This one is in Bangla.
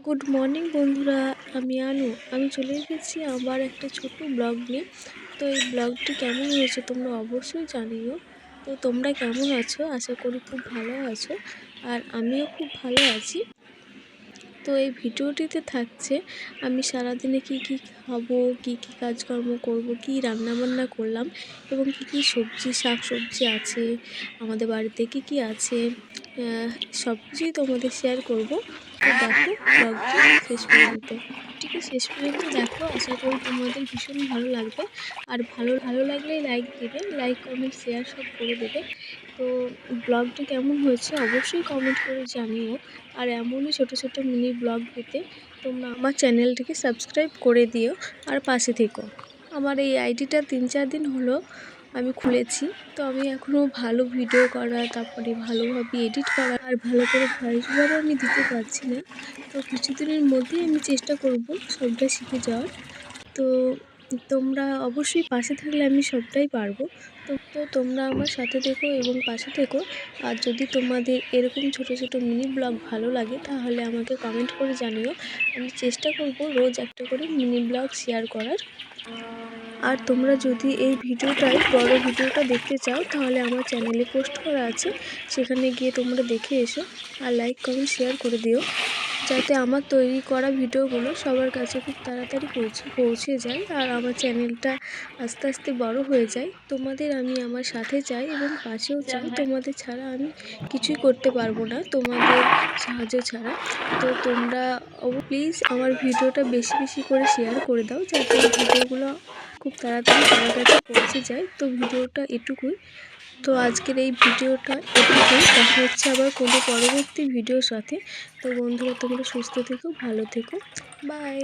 গুড মর্নিং বন্ধুরা, আমি আনু। আমি চলে এসেছি আবার একটা ছোট ব্লগ নিয়ে। তো এই ব্লগটি কেমন হয়েছে তোমরা অবশ্যই জানিও। তো তোমরা কেমন আছো? আশা করি খুব ভালো আছো, আর আমিও খুব ভালো আছি। তো এই ভিডিওটিতে থাকছে আমি সারাদিনে কি কি খাবো, কি কি কাজকর্ম করব, কি রান্নাবান্না করলাম, এবং কি কি শাক সবজি আছে আমাদের বাড়িতে, কি কি আছে, সব কিছুই তোমাদের শেয়ার করব। তো দেখো ব্লগটি শেষ পর্যন্ত, ভিডিওটিকে শেষ পর্যন্ত দেখো। আশা করি তোমাদের ভীষণ ভালো লাগবে। আর ভালো লাগলে লাইক দেবে, লাইক কমেন্ট শেয়ার সব করে দেবে। তো ব্লগটি কেমন হয়েছে অবশ্যই কমেন্ট করে জানিও। আর এমনই ছোট ছোট মিনি ব্লগ পেতে তোমরা আমার চ্যানেলটিকে সাবস্ক্রাইব করে দিও আর পাশে থেকো। আমার এই আইডিটা 3-4 দিন হলো আমি খুলেছি। তো আমি এখনও ভালো ভিডিও করা, তারপরে ভালোভাবে এডিট করা আর ভালো করে ভয়েস ওভারও আমি দিতে পারছি না। তো কিছুদিনের মধ্যেই আমি চেষ্টা করব সবটা শিখে যাওয়ার। তো তোমরা অবশ্যই পাশে থাকলে আমি সবটাই পারবো। তো তোমরা আমার সাথে থেকো এবং পাশে থেকো। আর যদি তোমাদের এরকম ছোট ছোট মিনি ব্লগ ভালো লাগে তাহলে আমাকে কমেন্ট করে জানিও। আমি চেষ্টা করব রোজ একটা করে মিনি ব্লগ শেয়ার করার। আর তোমরা যদি এই বড় ভিডিওটা দেখতে চাও তাহলে আমার চ্যানেলে পোস্ট করা আছে, সেখানে গিয়ে তোমরা দেখে এসো। আর লাইক কমেন্ট শেয়ার করে দিও, যাতে আমার তৈরি করা ভিডিওগুলো সবার কাছে খুব তাড়াতাড়ি পৌঁছে যায় আর আমার চ্যানেলটা আস্তে আস্তে বড় হয়ে যায়। তোমাদের আমি আমার সাথে চাই এবং পাশেও চাই। তোমাদের ছাড়া আমি কিছুই করতে পারবো না, তোমাদের সাহায্য ছাড়া। তো তোমরা প্লিজ আমার ভিডিওটা বেশি বেশি করে শেয়ার করে দাও, যাতে এই ভিডিওগুলো খুব তাড়াতাড়ি সবার কাছে পৌঁছে যায়। তো ভিডিওটা এটুকুই। তো আজকের এই ভিডিওটা এটুকুই। দেখা হচ্ছে আবার কোনো পরবর্তী ভিডিওর সাথে। তো বন্ধুরা, তোমরা সুস্থ থেকো, ভালো থেকো, বাই।